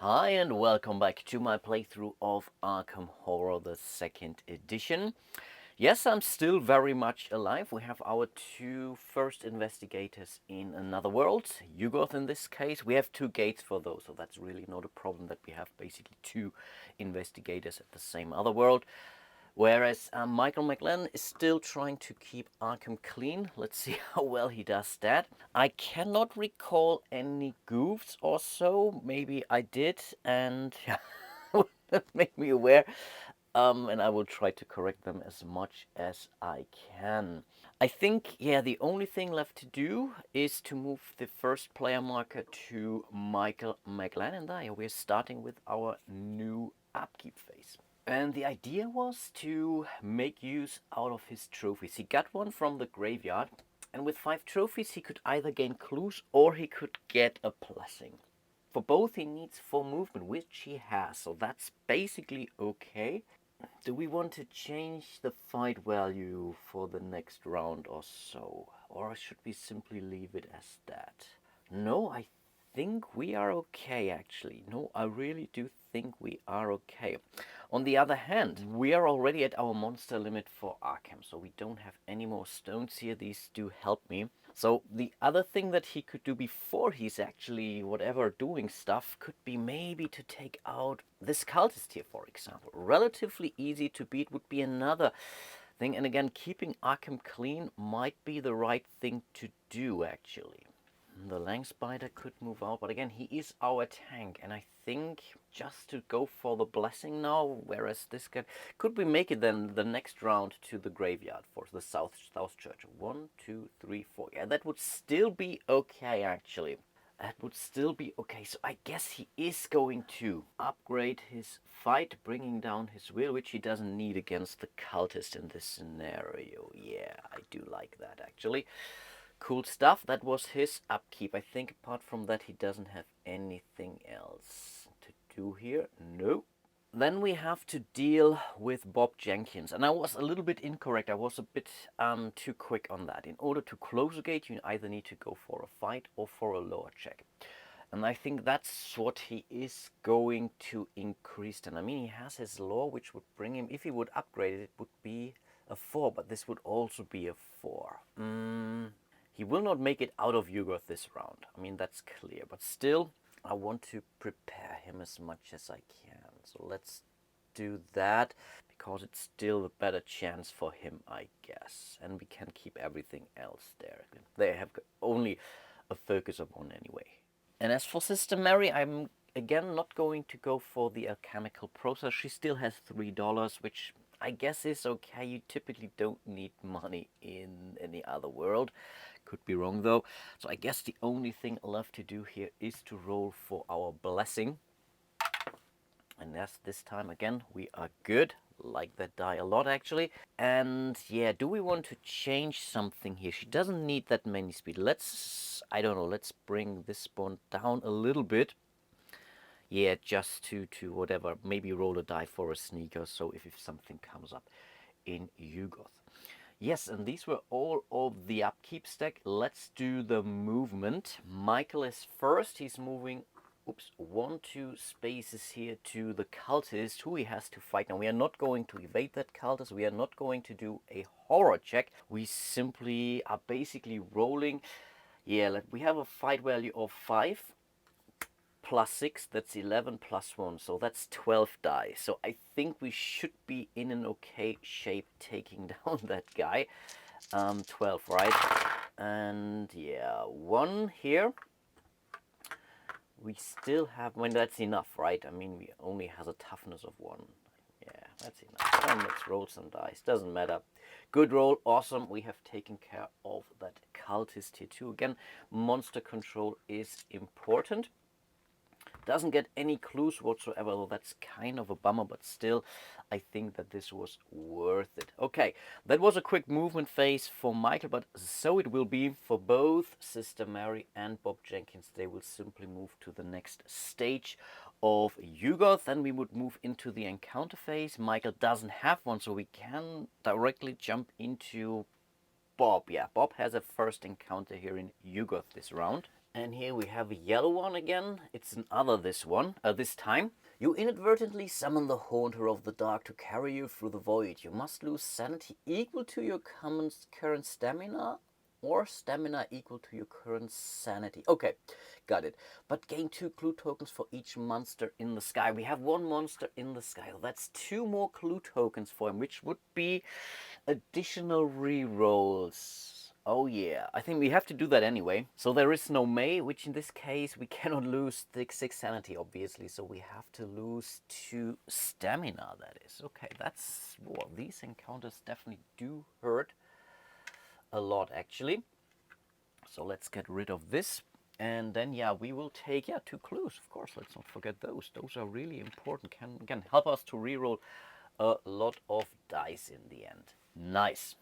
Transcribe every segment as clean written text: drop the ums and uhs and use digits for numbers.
Hi and welcome back to my playthrough of Arkham Horror, the second edition. Yes, I'm still very much alive. We have our two first investigators in another world. Yugoth in this case. We have two gates for those, so that's really not a problem that we have basically two investigators at the same other world. Whereas Michael McLennan is still trying to keep Arkham clean. Let's see how well he does that. I cannot recall any goofs or so. Maybe I did, and make me aware. And I will try to correct them as much as I can. I think, yeah, the only thing left to do is to move the first player marker to Michael McLennan. There, we're starting with our new upkeep phase. And the idea was to make use out of his trophies. He got one from the graveyard, and with 5 trophies he could either gain clues or he could get a blessing. For both he needs 4 movement, which he has, so that's basically okay. Do we want to change the fight value for the next round or so? Or should we simply leave it as that? No, I think we are okay actually. No, I really do think we are okay. On the other hand, we are already at our monster limit for Arkham, so we don't have any more stones here. These do help me. So the other thing that he could do before he's actually whatever doing stuff could be maybe to take out this cultist here, for example. Relatively easy to beat would be another thing. And again, keeping Arkham clean might be the right thing to do actually. The Lang Spider could move out, but again, he is our tank, and I think just to go for the blessing now, whereas this guy could we make it then the next round to the graveyard for the South Church. 1, 2, 3, 4. Yeah, that would still be okay actually. That would still be okay. So I guess he is going to upgrade his fight, bringing down his will, which he doesn't need against the cultist in this scenario. Yeah, I do like that actually. Cool stuff. That was his upkeep. I think apart from that he doesn't have anything else to do here. No. Then we have to deal with Bob Jenkins. And I was a little bit incorrect. I was a bit too quick on that. In order to close a gate, you either need to go for a fight or for a lower check. And I think that's what he is going to increase then. I mean, he has his lore, which would bring him, if he would upgrade it, it would be a 4. But this would also be a 4. He will not make it out of Yugoth this round. I mean, that's clear. But still, I want to prepare him as much as I can. So let's do that, because it's still a better chance for him, I guess. And we can keep everything else there. They have only a focus of 1 anyway. And as for Sister Mary, I'm again not going to go for the alchemical process. She still has $3, which I guess is okay. You typically don't need money in any other world. Could be wrong though. So I guess the only thing left to do here is to roll for our blessing. And yes, this time again we are good. Like that die a lot actually. And yeah, do we want to change something here? She doesn't need that many speed. Let's, I don't know, let's bring this spawn down a little bit. Yeah, just to whatever, maybe roll a die for a sneaker, so if something comes up in Yugoth. Yes, and these were all of the upkeep stack. Let's do the movement. Michael is first. He's moving, 1, 2 spaces here to the cultist, who he has to fight. Now, we are not going to evade that cultist. We are not going to do a horror check. We simply are basically rolling. Yeah, we have a fight value of 5. Plus 6, that's 11 plus 1, so that's 12 die. So I think we should be in an okay shape taking down that guy. 12, right? And yeah, 1 here. We still have, when that's enough, right? I mean, we only has a toughness of 1. Yeah, that's enough. And let's roll some dice. Doesn't matter. Good roll. Awesome. We have taken care of that cultist here too. Again, monster control is important. Doesn't get any clues whatsoever, though that's kind of a bummer, but still, I think that this was worth it. Okay, that was a quick movement phase for Michael, but so it will be for both Sister Mary and Bob Jenkins. They will simply move to the next stage of Yugoth. Then we would move into the encounter phase. Michael doesn't have one, so we can directly jump into Bob. Yeah, Bob has a first encounter here in Yugoth this round. And here we have a yellow one again. It's an other this time. You inadvertently summon the Haunter of the Dark to carry you through the void. You must lose sanity equal to your current stamina or stamina equal to your current sanity. Okay, got it. But gain 2 clue tokens for each monster in the sky. We have 1 monster in the sky. That's 2 more clue tokens for him, which would be additional rerolls. Oh yeah, I think we have to do that anyway. So there is no May, which in this case we cannot lose 6 sanity, obviously. So we have to lose 2 stamina, that is. Okay, that's... well, these encounters definitely do hurt a lot, actually. So let's get rid of this. And then, yeah, we will take, 2 clues, of course. Let's not forget those. Those are really important. Can help us to reroll a lot of dice in the end. Nice.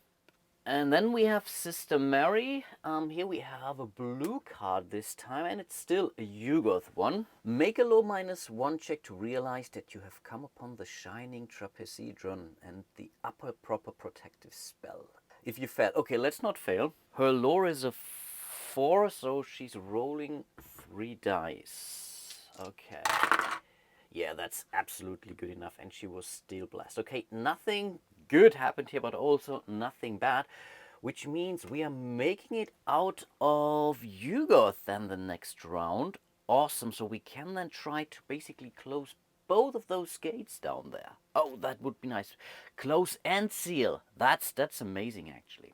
And then we have Sister Mary. Here we have a blue card this time, and it's still a Yugoth one. Make a low -1 check to realize that you have come upon the Shining Trapezoedron and the upper proper protective spell. If you fail, okay, let's not fail. Her lore is a 4, so she's rolling 3 dice. Okay. Yeah, that's absolutely good enough, and she was Steel Blast. Okay, nothing good happened here, but also nothing bad, which means we are making it out of Yugoth then the next round. Awesome, so we can then try to basically close both of those gates down there. Oh, that would be nice. Close and seal. That's amazing, actually.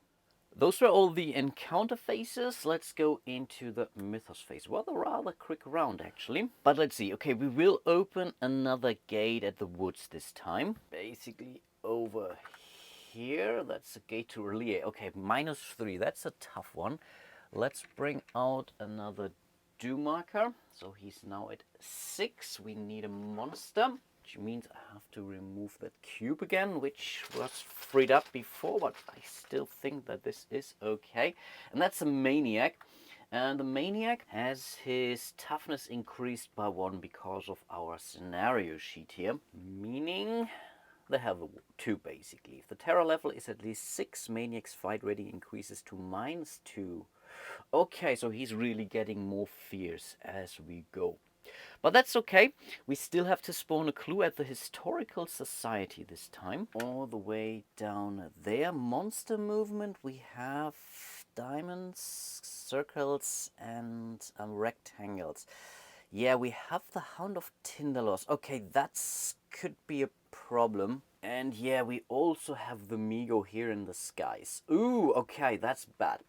Those were all the encounter phases. Let's go into the Mythos phase. Well, a rather quick round, actually. But let's see. Okay, we will open another gate at the woods this time. Basically over here. That's a gate to Relie. Okay, -3. That's a tough one. Let's bring out another Doom marker. So he's now at 6. We need a monster, which means I have to remove that cube again, which was freed up before, but I still think that this is okay. And that's a Maniac. And the Maniac has his toughness increased by 1 because of our scenario sheet here, meaning they have a 2 basically. If the terror level is at least 6, Maniac's fight rating increases to -2. Okay, so he's really getting more fierce as we go. But that's okay. We still have to spawn a clue at the Historical Society this time. All the way down there. Monster movement. We have diamonds, circles, and rectangles. Yeah, we have the Hound of Tindalos. Okay, that could be a problem. And yeah, we also have the Migo here in the skies. Ooh, okay, that's bad.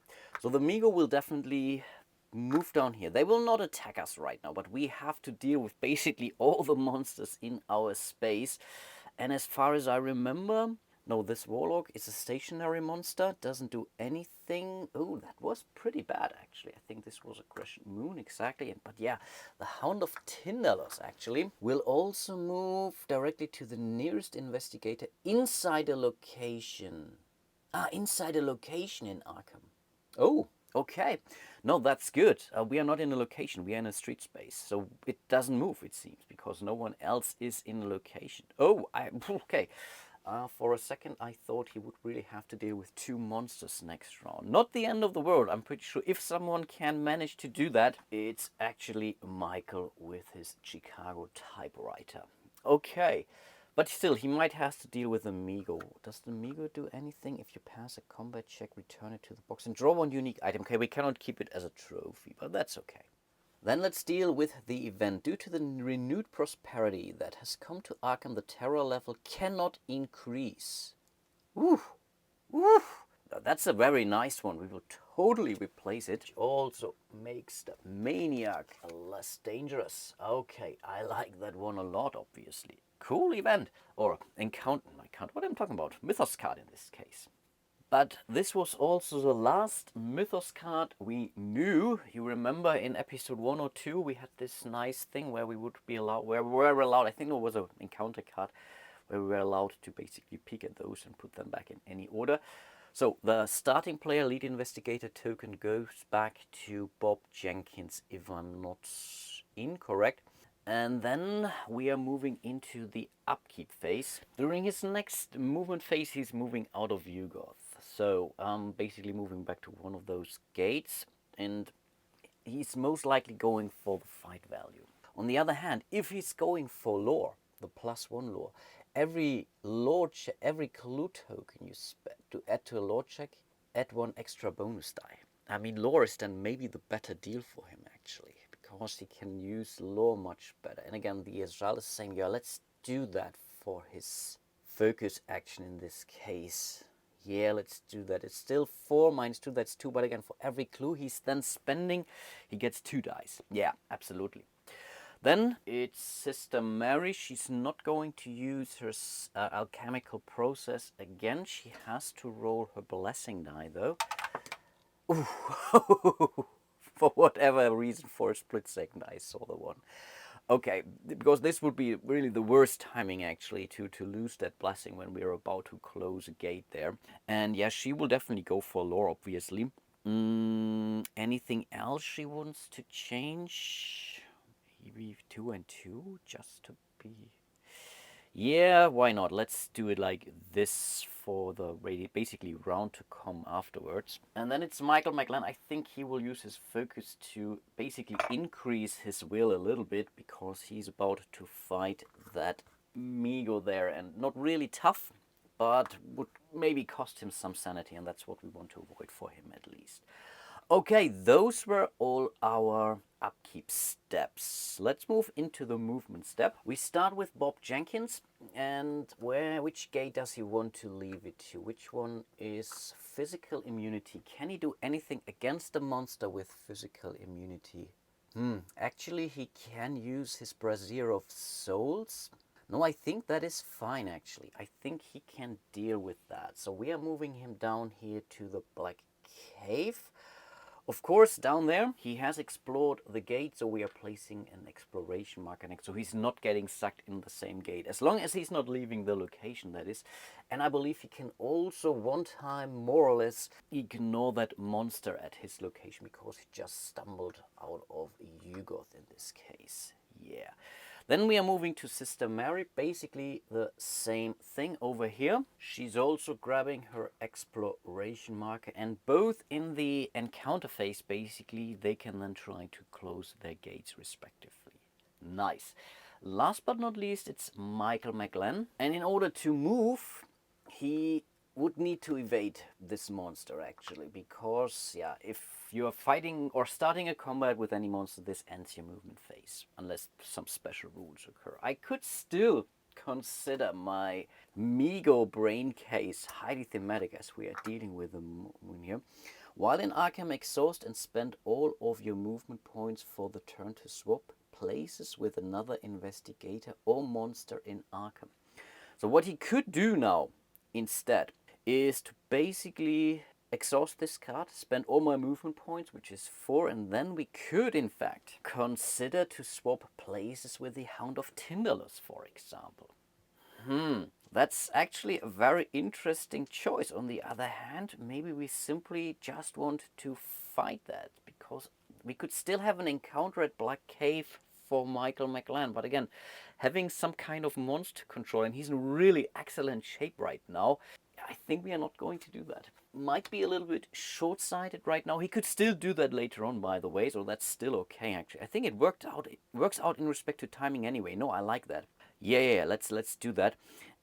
So the Migo will definitely move down here. They will not attack us right now, but we have to deal with basically all the monsters in our space. And as far as I remember, no, this Warlock is a stationary monster, doesn't do anything. Oh, that was pretty bad, actually. I think this was a Crescent Moon, exactly. But yeah, the Hound of Tindalos, actually, will also move directly to the nearest investigator inside a location. Inside a location in Arkham. Oh, okay. No, that's good. We are not in a location. We are in a street space. So it doesn't move, it seems, because no one else is in a location. Oh, okay. For a second, I thought he would really have to deal with 2 monsters next round. Not the end of the world. I'm pretty sure if someone can manage to do that, it's actually Michael with his Chicago typewriter. Okay. But still, he might have to deal with the Migo. Does the Migo do anything? If you pass a combat check, return it to the box and draw 1 unique item. Okay, we cannot keep it as a trophy, but that's okay. Then let's deal with the event. Due to the renewed prosperity that has come to Arkham, the terror level cannot increase. Ooh, ooh. Now, that's a very nice one. We will totally replace it. Which also makes the Maniac less dangerous. Okay, I like that one a lot, obviously. Cool event. Or encounter. What am I talking about? Mythos card in this case. But this was also the last Mythos card we knew. You remember in episode 1 or 2 we had this nice thing where we would be allowed, where we were allowed, I think it was an encounter card, where we were allowed to basically peek at those and put them back in any order. So the starting player lead investigator token goes back to Bob Jenkins, if I'm not incorrect. And then we are moving into the Upkeep phase. During his next movement phase, he's moving out of Yugoth. So basically moving back to one of those gates. And he's most likely going for the fight value. On the other hand, if he's going for lore, the +1 lore, every every clue token you spend to add to a lore check, add 1 extra bonus die. I mean, lore is then maybe the better deal for him actually, because he can use lore much better. And again, the Ezreal is saying, yeah, let's do that for his focus action in this case. Yeah, let's do that. It's still 4 minus 2, that's 2. But again, for every clue he's then spending, he gets 2 dice. Yeah, absolutely. Then it's Sister Mary. She's not going to use her alchemical process again. She has to roll her blessing die, though. Ooh. For whatever reason, for a split second, I saw the 1. Okay, because this would be really the worst timing actually to lose that blessing when we're about to close a gate there. And yeah, she will definitely go for lore, obviously. Anything else she wants to change? Maybe 2 and 2, just to be... Yeah, why not? Let's do it like this for the basically round to come afterwards. And then it's Michael McLennan. I think he will use his focus to basically increase his will a little bit, because he's about to fight that Migo there, and not really tough, but would maybe cost him some sanity, and that's what we want to avoid for him at least. Okay, those were all our upkeep steps. Let's move into the movement step. We start with Bob Jenkins, and which gate does he want to leave it to? Which one is physical immunity? Can he do anything against the monster with physical immunity? Actually, he can use his Brazier of Souls. No, I think that is fine actually. I think he can deal with that. So we are moving him down here to the Black Cave. Of course, down there, he has explored the gate, so we are placing an exploration marker next, so he's not getting sucked in the same gate, as long as he's not leaving the location, that is. And I believe he can also one time, more or less, ignore that monster at his location, because he just stumbled out of Yugoth in this case. Yeah. Then we are moving to Sister Mary, basically the same thing over here. She's also grabbing her exploration marker, and both in the encounter phase, basically, they can then try to close their gates respectively. Nice. Last but not least, it's Michael McLennan, and in order to move, he would need to evade this monster actually, because yeah, if you are fighting or starting a combat with any monster, this ends your movement phase, unless some special rules occur. I could still consider my Migo brain case highly thematic, as we are dealing with the moon here. While in Arkham, exhaust and spend all of your movement points for the turn to swap places with another investigator or monster in Arkham. So what he could do now instead is to basically exhaust this card, spend all my movement points, which is 4, and then we could in fact consider to swap places with the Hound of Tyndalos, for example. That's actually a very interesting choice. On the other hand, maybe we simply just want to fight that, because we could still have an encounter at Black Cave for Michael McLennan, but again, having some kind of monster control, and he's in really excellent shape right now, I think we are not going to do that. Might be a little bit short-sighted right now. He could still do that later on, by the way, so that's still okay actually. I think it works out in respect to timing anyway. No, I like that. Yeah, let's do that.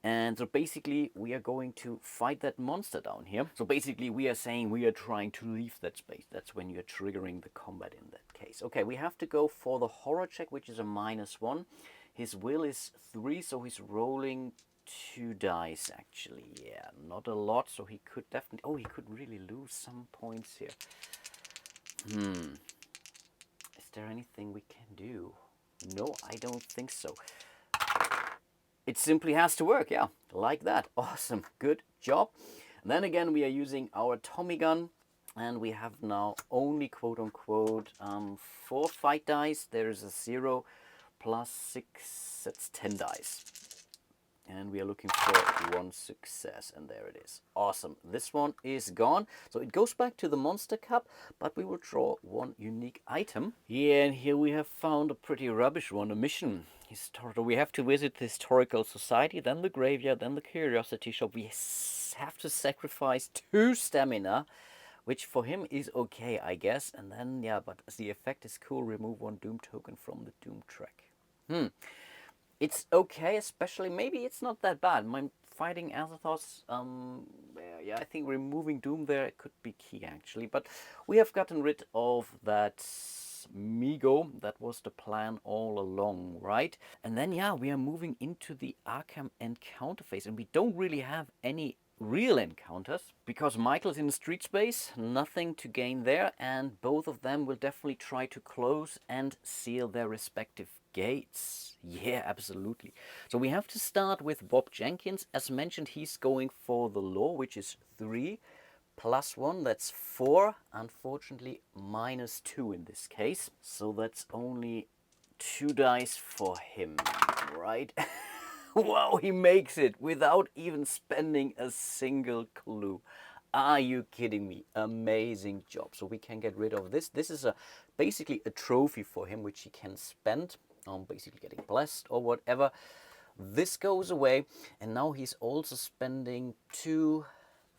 And so basically we are going to fight that monster down here. So basically we are saying we are trying to leave that space. That's when you're triggering the combat in that case. Okay, we have to go for the horror check, which is a -1. His will is 3, so he's rolling 2 dice actually. Yeah, not a lot, so he could definitely... Oh, he could really lose some points here. Is there anything we can do? No, I don't think so. It simply has to work, yeah, like that. Awesome, good job. And then again, we are using our Tommy gun, and we have now only quote-unquote 4 fight dice. There is a 0 plus 6, that's 10 dice. And we are looking for 1 success, and there it is. Awesome. This one is gone. So it goes back to the Monster Cup, but we will draw 1 unique item. Yeah, and here we have found a pretty rubbish one, a mission. We have to visit the Historical Society, then the Graveyard, then the Curiosity Shop. We have to sacrifice 2 stamina. which for him is okay, I guess. And then, yeah, but the effect is cool. Remove one Doom token from the Doom track. It's okay, especially, maybe it's not that bad. My fighting Azathos, yeah, I think removing Doom there could be key, actually. But we have gotten rid of that Migo. That was the plan all along, right? And then, yeah, we are moving into the Arkham encounter phase, and we don't really have any real encounters because Michael's in the street space, nothing to gain there, and both of them will definitely try to close and seal their respective gates. Yeah, absolutely. So we have to start with Bob Jenkins. As mentioned, he's going for the law, which is 3 plus 1, that's 4. Unfortunately, minus 2 in this case. So that's only 2 dice for him, right? Wow, he makes it without even spending a single clue. Are you kidding me? Amazing job. So we can get rid of this. This is basically a trophy for him, which he can spend on basically getting blessed or whatever. This goes away, and now he's also spending 2,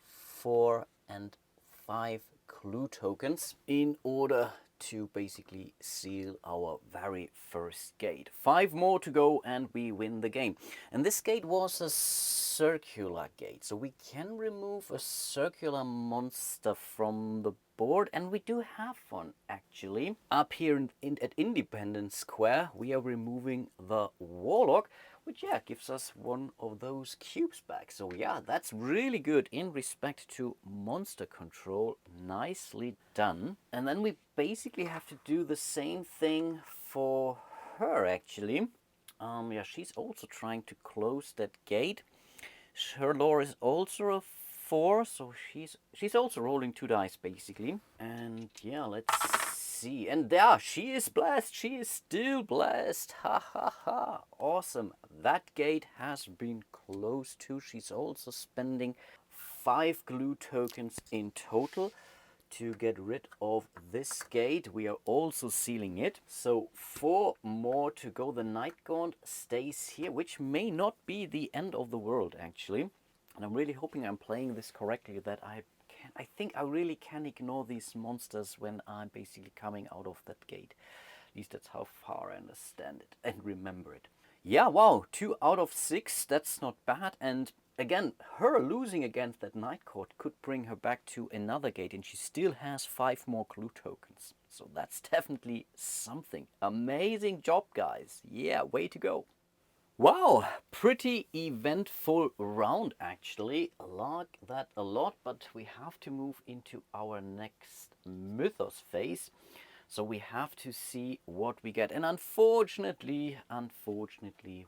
4, and 5 clue tokens in order to basically seal our very first gate. 5 more to go and we win the game. And this gate was a circular gate, so we can remove a circular monster from the board, and we do have one actually. Up here at Independence Square, we are removing the Warlock, which, yeah, gives us one of those cubes back. So yeah, that's really good in respect to monster control. Nicely done. And then we basically have to do the same thing for her, actually. Yeah, she's also trying to close that gate. Her lore is also a 4, so she's also rolling 2 dice basically. And yeah, let's see. And yeah, she is blessed. She is still blessed. Ha ha ha. Awesome. That gate has been closed too. She's also spending 5 glue tokens in total to get rid of this gate. We are also sealing it. So 4 more to go. The Night Gaunt stays here, which may not be the end of the world actually. And I'm really hoping I'm playing this correctly, that I think I really can ignore these monsters when I'm basically coming out of that gate. At least that's how far I understand it and remember it. Yeah, wow, 2 out of 6, that's not bad. And again, her losing against that Night Court could bring her back to another gate, and she still has 5 more clue tokens. So that's definitely something. Amazing job, guys. Yeah, way to go. Wow, pretty eventful round actually. I like that a lot, but we have to move into our next Mythos phase. So we have to see what we get. And unfortunately,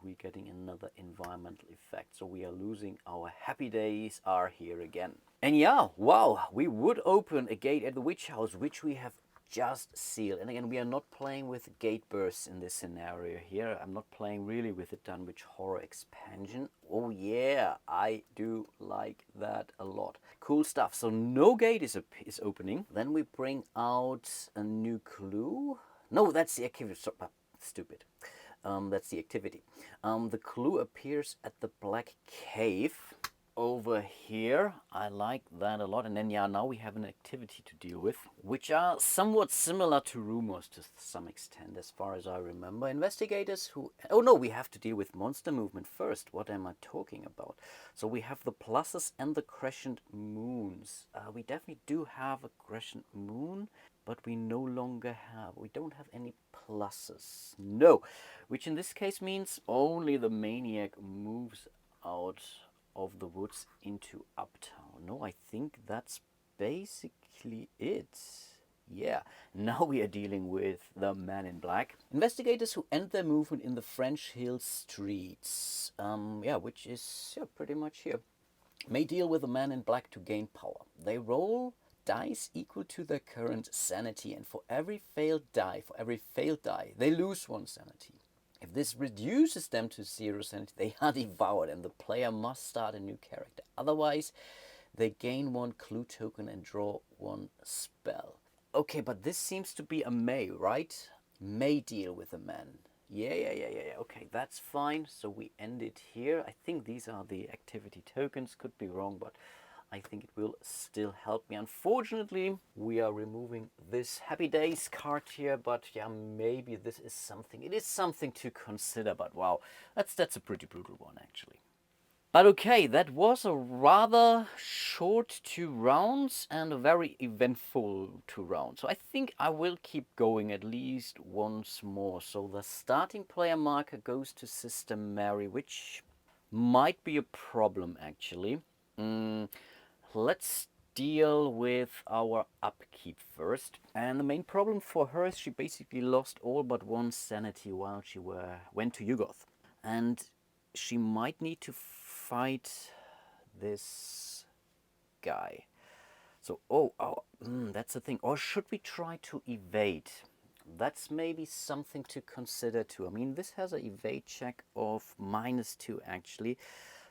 we're getting another environmental effect. So we are losing our happy days are here again. And yeah, wow, we would open a gate at the Witch House, which we have just sealed. And again, we are not playing with gate bursts in this scenario here. I'm not playing really with the Dunwich Horror expansion. Oh yeah, I do like that a lot. Cool stuff. So no gate is opening. Then we bring out a new clue. No, that's the activity. Stupid. That's the activity. The clue appears at the Black Cave over here. I like that a lot. And then, yeah, now we have an activity to deal with, which are somewhat similar to rumors to some extent, as far as I remember. Investigators who... Oh no, we have to deal with monster movement first. What am I talking about? So we have the pluses and the crescent moons. We definitely do have a crescent moon, but we no longer have... We don't have any pluses. No. Which in this case means only the maniac moves out of the woods into Uptown. No, I think that's basically it. Yeah, now we are dealing with the Man in Black. Investigators who end their movement in the French Hill streets, yeah, which is pretty much here, may deal with the Man in Black to gain power. They roll dice equal to their current sanity, and for every failed die, they lose 1 sanity. If this reduces them to 0 sanity, they are devoured and the player must start a new character. Otherwise, they gain 1 clue token and draw 1 spell. Okay, but this seems to be a May, right? May deal with a man. Yeah. Okay, that's fine. So we end it here. I think these are the activity tokens. Could be wrong, but I think it will still help me. Unfortunately, we are removing this Happy Days card here, but yeah, maybe this is something. It is something to consider, but wow, that's a pretty brutal one actually. But okay, that was a rather short 2 rounds and a very eventful 2 rounds. So I think I will keep going at least once more. So the starting player marker goes to Sister Mary, which might be a problem actually. Let's deal with our upkeep first. And the main problem for her is she basically lost all but one sanity while she went to Yugoth. And she might need to fight this guy. So, that's the thing. Or should we try to evade? That's maybe something to consider too. I mean, this has an evade check of -2 actually.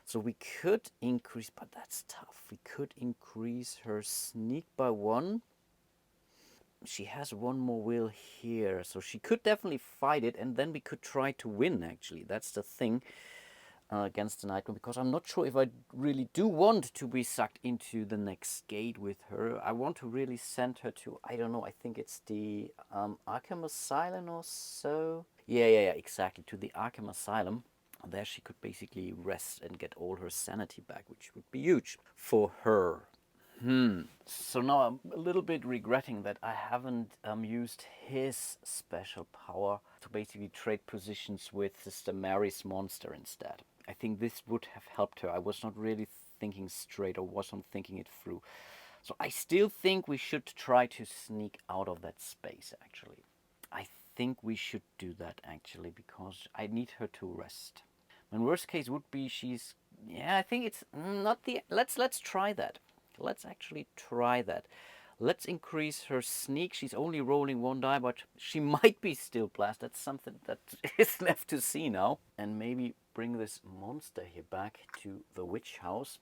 So we could increase, but that's tough. We could increase her sneak by 1. She has 1 more will here, so she could definitely fight it, and then we could try to win actually. That's the thing. Against the Nightmare, because I'm not sure if I really do want to be sucked into the next gate with her. I want to really send her to, I don't know, I think it's the Arkham Asylum or so. Yeah, exactly, to the Arkham Asylum. There she could basically rest and get all her sanity back, which would be huge for her. So now I'm a little bit regretting that I haven't used his special power to basically trade positions with Sister Mary's monster instead. I think this would have helped her. I was not really thinking straight or wasn't thinking it through. So I still think we should try to sneak out of that space actually. I think we should do that actually because I need her to rest. My worst case would be she's, yeah, I think it's not the, let's try that. Let's actually try that. Let's increase her sneak. She's only rolling 1 die, but she might be still blast. That's something that is left to see now. And maybe bring this monster here back to the witch house.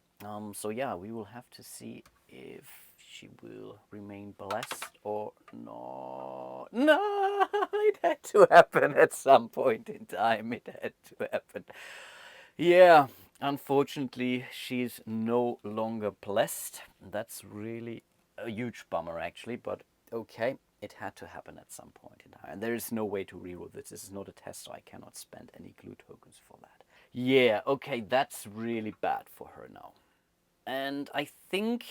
So yeah, we will have to see if she will remain blessed or not. No, it had to happen at some point in time. It had to happen. Yeah, unfortunately, she's no longer blessed. That's really a huge bummer, actually, but okay, it had to happen at some point in time. And there is no way to reroll this. This is not a test, so I cannot spend any glue tokens for that. Yeah, okay, that's really bad for her now. And I think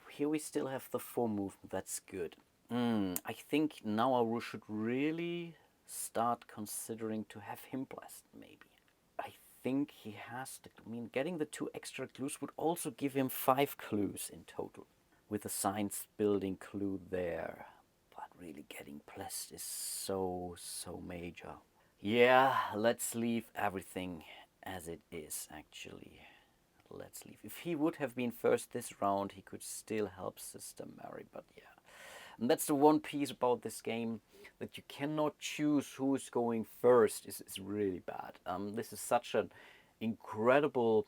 here we still have the 4 movement. That's good. I think now I should really start considering to have him blessed, maybe. I think he has to, I mean, getting the 2 extra clues would also give him 5 clues in total, with the science building clue there. But really getting blessed is so major. Yeah, let's leave everything as it is actually. Let's leave. If he would have been first this round, he could still help Sister Mary, but yeah. And that's the one piece about this game, that you cannot choose who is going first is really bad. This is such an incredible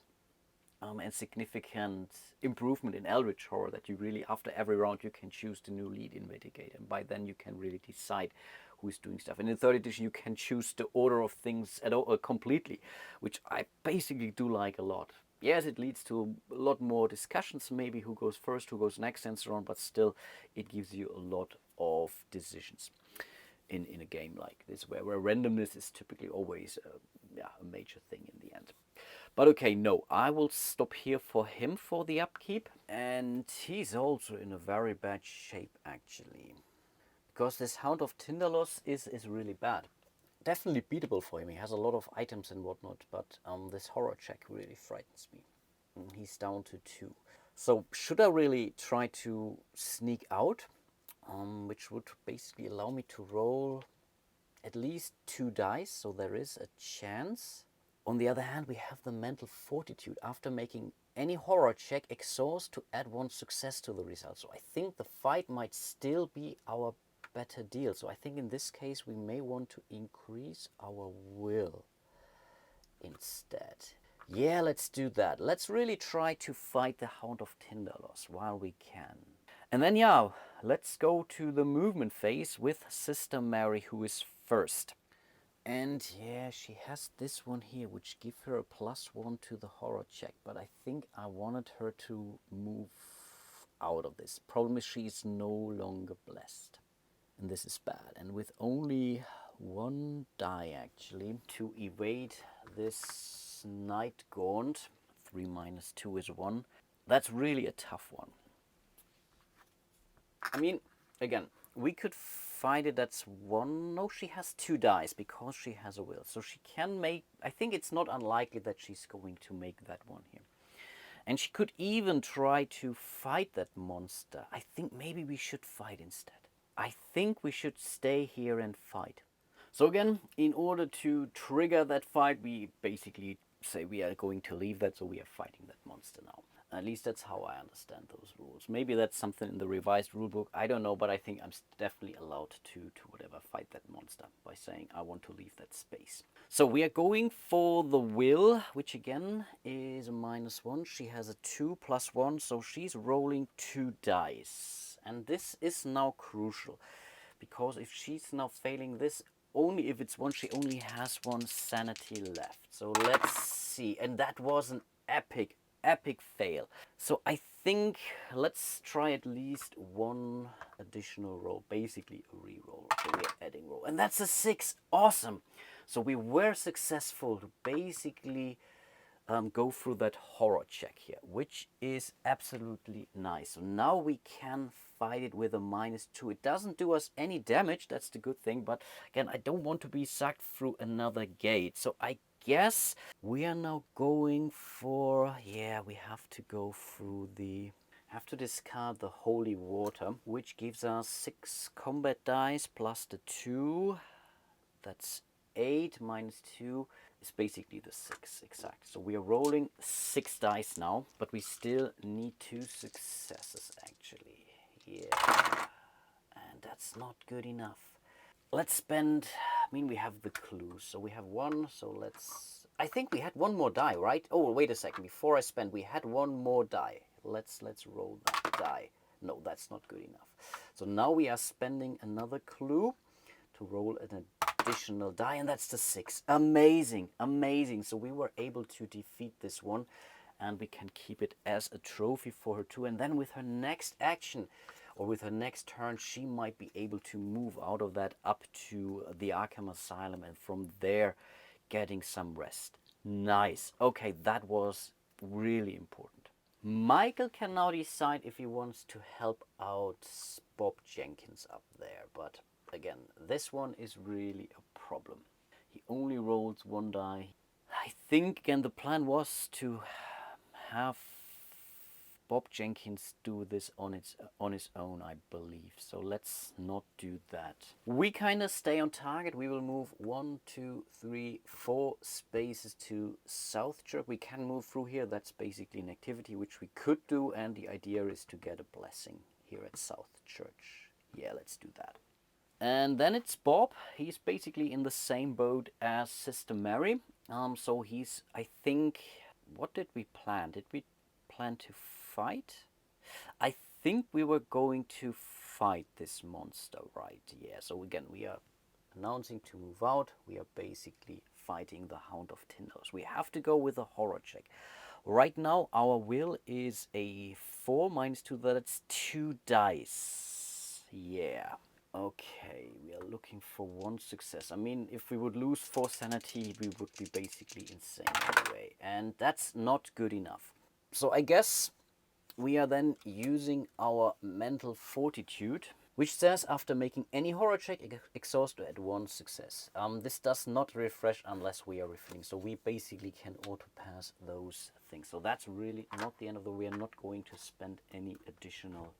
and significant improvement in Eldritch Horror that you really, after every round, you can choose the new lead investigator. And by then you can really decide who is doing stuff. And in 3rd edition, you can choose the order of things completely, which I basically do like a lot. Yes, it leads to a lot more discussions, maybe who goes first, who goes next, and so on, but still, it gives you a lot of decisions in a game like this, where randomness is typically always a major thing in the end. But okay, no, I will stop here for him for the upkeep. And he's also in a very bad shape, actually. Because this Hound of Tindalos is really bad. Definitely beatable for him. He has a lot of items and whatnot, but this horror check really frightens me. He's down to 2. So should I really try to sneak out? Which would basically allow me to roll at least 2 dice, so there is a chance. On the other hand, we have the mental fortitude. After making any horror check, exhaust to add 1 success to the result. So I think the fight might still be our better deal. So I think in this case we may want to increase our will instead. Yeah, let's do that. Let's really try to fight the Hound of Tindalos while we can. And then yeah, let's go to the movement phase with Sister Mary, who is first. And yeah, she has this one here, which give her a +1 to the horror check. But I think I wanted her to move out of this. Problem is she is no longer blessed. And this is bad. And with only one die actually to evade this Night Gaunt, 3 minus 2 is 1. That's really a tough one. I mean, again, we could find it. That's 1. No, she has 2 dice because she has a will. So she can make, I think it's not unlikely that she's going to make that one here. And she could even try to fight that monster. I think maybe we should fight instead. I think we should stay here and fight. So again, in order to trigger that fight, we basically say we are going to leave that, so we are fighting that monster now. At least that's how I understand those rules. Maybe that's something in the revised rulebook, I don't know, but I think I'm definitely allowed to whatever fight that monster by saying I want to leave that space. So we are going for the will, which again is a -1. She has a 2 + 1, so she's rolling 2 dice. And this is now crucial, because if she's now failing this, only if it's 1, she only has 1 sanity left. So let's see. And that was an epic fail. So I think let's try at least 1 additional roll, basically a re-roll. So we're adding roll. And that's a 6. Awesome. So we were successful to basically go through that horror check here, which is absolutely nice. So now we can fight it with a -2. It doesn't do us any damage, that's the good thing, but again, I don't want to be sucked through another gate. So I guess we are now going for, yeah, we have to go through the, have to discard the holy water, which gives us 6 combat dice plus the 2. That's 8 minus 2 is basically the 6, exact. So we are rolling 6 dice now, but we still need 2 successes actually. Yeah, and that's not good enough. Let's spend, I mean, we have the clues, so we have 1, so let's, I think we had 1 more die, right? Oh, wait a second, before I spend, we had 1 more die. Let's roll that die. No, that's not good enough. So now we are spending another clue to roll an additional die, and that's the 6. Amazing, amazing. So we were able to defeat this one, and we can keep it as a trophy for her too. And then with her next action, or with her next turn, she might be able to move out of that up to the Arkham Asylum, and from there getting some rest. Nice. Okay, that was really important. Michael can now decide if he wants to help out Bob Jenkins up there, but again, this one is really a problem. He only rolls 1 die. I think, again, the plan was to have Bob Jenkins do this on his own, I believe. So let's not do that. We kind of stay on target. We will move 1, 2, 3, 4 spaces to South Church. We can move through here. That's basically an activity which we could do, and the idea is to get a blessing here at South Church. Yeah, let's do that. And then it's Bob. He's basically in the same boat as Sister Mary. So he's, I think, what did we plan? Did we plan to fight? I think we were going to fight this monster, right? Yeah, so again, we are announcing to move out. We are basically fighting the Hound of Tin Nose. We have to go with a horror check. Right now, our will is a 4 minus 2. That's 2 dice. Yeah. Okay, we are looking for 1 success. I mean, if we would lose 4 sanity, we would be basically insane anyway. And that's not good enough. So I guess we are then using our mental fortitude, which says after making any horror check, exhaust to add 1 success. This does not refresh unless we are refilling. So we basically can auto-pass those things. So that's really not the end of the, we are not going to spend any additional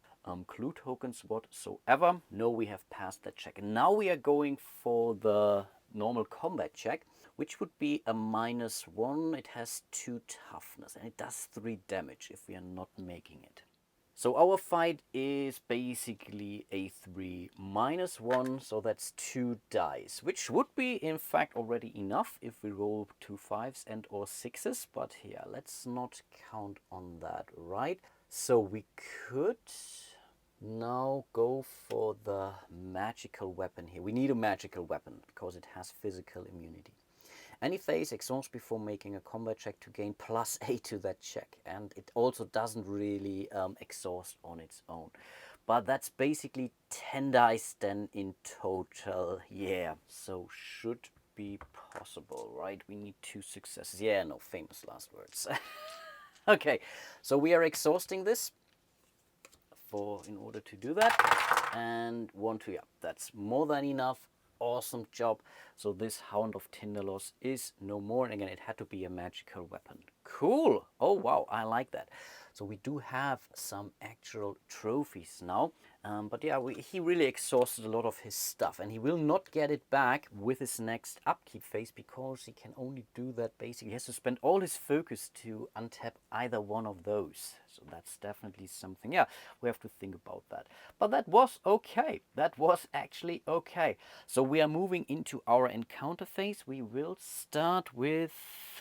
clue tokens whatsoever. No, we have passed that check. And now we are going for the normal combat check, which would be a -1. It has 2 toughness and it does 3 damage if we are not making it. So our fight is basically a 3 -1, so that's 2 dice, which would be in fact already enough if we roll 2 5s and or 6s, but yeah, let's not count on that, right? So we could Now go for the magical weapon here. We need a magical weapon because it has physical immunity. Any phase exhausts before making a combat check to gain +8 to that check. And it also doesn't really exhaust on its own. But that's basically 10 dice then in total. Yeah, so should be possible, right? We need 2 successes. Yeah, no, famous last words. Okay, so we are exhausting this in order to do that, and 1 2, yeah, that's more than enough. Awesome job. So this Hound of Tindalos is no more, and again, it had to be a magical weapon. Cool. Oh wow, I like that. So we do have some actual trophies now. But yeah, he really exhausted a lot of his stuff, and he will not get it back with his next upkeep phase because he can only do that basically. He has to spend all his focus to untap either one of those. So that's definitely something, yeah, we have to think about that. But that was okay. That was actually okay. So we are moving into our encounter phase. We will start with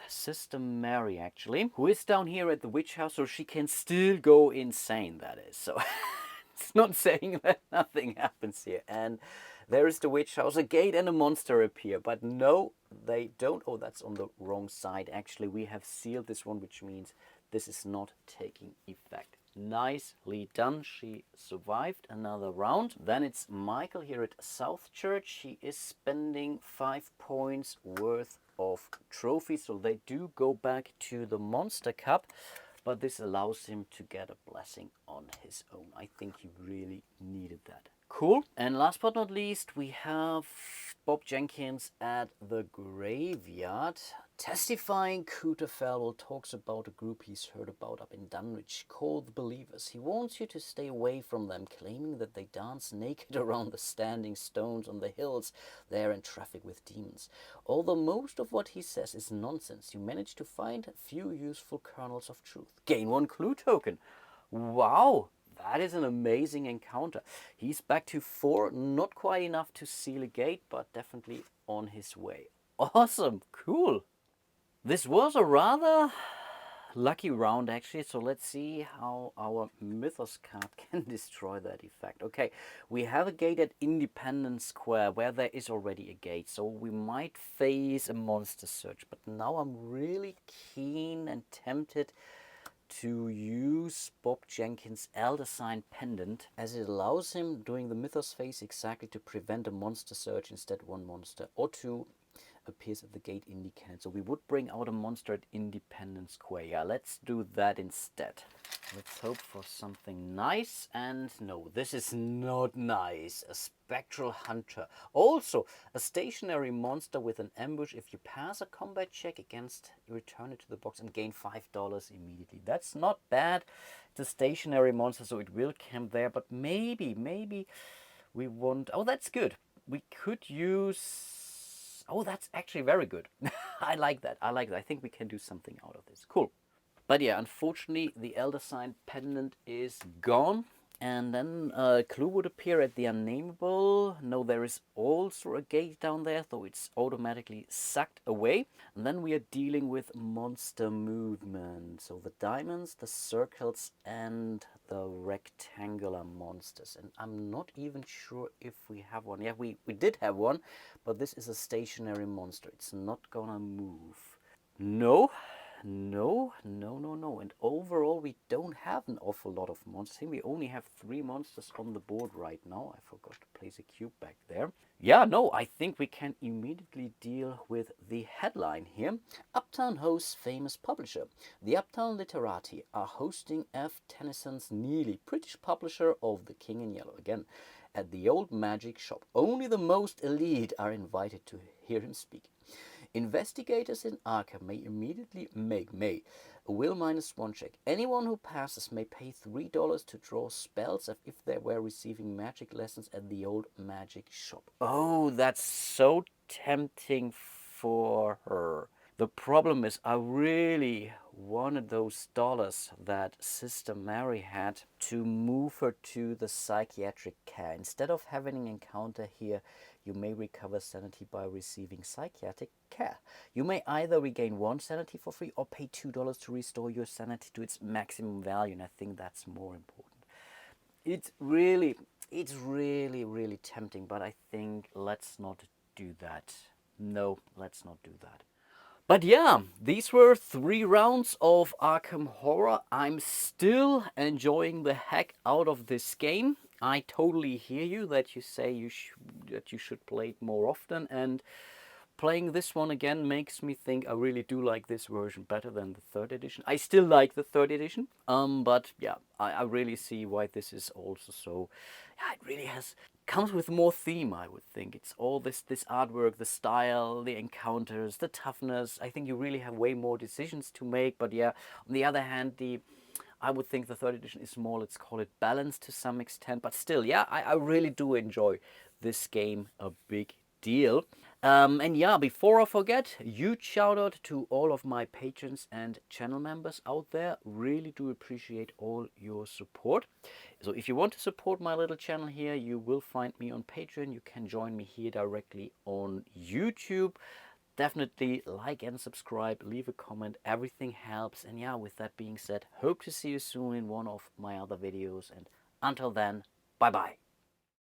Sister Mary, actually, who is down here at the witch house, so she can still go insane, that is. So it's not saying that nothing happens here. And there is the witch house, a gate and a monster appear. But no, they don't. Oh, that's on the wrong side. Actually, we have sealed this one, which means this is not taking effect. Nicely done. She survived another round. Then it's Michael here at South Church. He is spending 5 points worth of trophies, so they do go back to the Monster Cup, but this allows him to get a blessing on his own. I think he really needed that. Cool. And last but not least, we have Bob Jenkins at the graveyard. Testifying, Cooter Farrell talks about a group he's heard about up in Dunwich called the Believers. He wants you to stay away from them, claiming that they dance naked around the standing stones on the hills there in traffic with demons. Although most of what he says is nonsense, you manage to find a few useful kernels of truth. Gain 1 clue token. Wow! That is an amazing encounter. He's back to 4, not quite enough to seal a gate, but definitely on his way. Awesome, cool. This was a rather lucky round actually, so let's see how our Mythos card can destroy that effect. Okay, we have a gate at Independence Square where there is already a gate, so we might face a monster search, but now I'm really keen and tempted to use Bob Jenkins' Elder Sign Pendant, as it allows him during the Mythos phase exactly to prevent a monster search. Instead, 1 monster or 2 appears at the gate independent. So we would bring out a monster at Independence Square. Yeah, let's do that instead. Let's hope for something nice. And no, this is not nice. A Spectral Hunter. Also, a stationary monster with an ambush. If you pass a combat check against, you return it to the box and gain $5 immediately. That's not bad. It's a stationary monster, so it will camp there. But maybe we want... Oh, that's good. We could use... Oh, that's actually very good. I like that. I like that. I think we can do something out of this. Cool. But yeah, unfortunately, the Elder Sign Pendant is gone. And then a clue would appear at the Unnameable. No, there is also a gate down there, so it's automatically sucked away. And then we are dealing with monster movement. So the diamonds, the circles, and the rectangular monsters. And I'm not even sure if we have one. Yeah, we did have one, but this is a stationary monster. It's not gonna move. No, no. And overall, we don't have an awful lot of monsters. I think we only have 3 monsters on the board right now. I forgot to place a cube back there. Yeah, no, I think we can immediately deal with the headline here. Uptown hosts famous publisher. The Uptown Literati are hosting F. Tennyson's Neely, British publisher of The King in Yellow, again, at the old magic shop. Only the most elite are invited to hear him speak. Investigators in Arkham may immediately make a will -1 check. Anyone who passes may pay $3 to draw spells as if they were receiving magic lessons at the old magic shop. Oh, that's so tempting for her. The problem is I really wanted those dollars that Sister Mary had to move her to the psychiatric care. Instead of having an encounter here, you may recover sanity by receiving psychiatric care. You may either regain 1 sanity for free or pay $2 to restore your sanity to its maximum value, and I think that's more important. it's really, really tempting, but I think let's not do that. No, let's not do that. But yeah, these were 3 rounds of Arkham Horror. I'm still enjoying the heck out of this game. I totally hear you that you say that you should play it more often, and playing this one again makes me think I really do like this version better than the third edition. I still like the third edition, but yeah, I really see why this is also so. Yeah, it really comes with more theme. I would think it's all this artwork, the style, the encounters, the toughness. I think you really have way more decisions to make. But yeah, on the other hand, I would think the third edition is more, let's call it, balanced to some extent. But still, yeah, I really do enjoy this game a big deal. And yeah, before I forget, huge shout out to all of my patrons and channel members out there. Really do appreciate all your support. So if you want to support my little channel here, you will find me on Patreon. You can join me here directly on YouTube. Definitely like and subscribe, leave a comment, everything helps. And yeah, with that being said, hope to see you soon in one of my other videos. And until then, bye bye.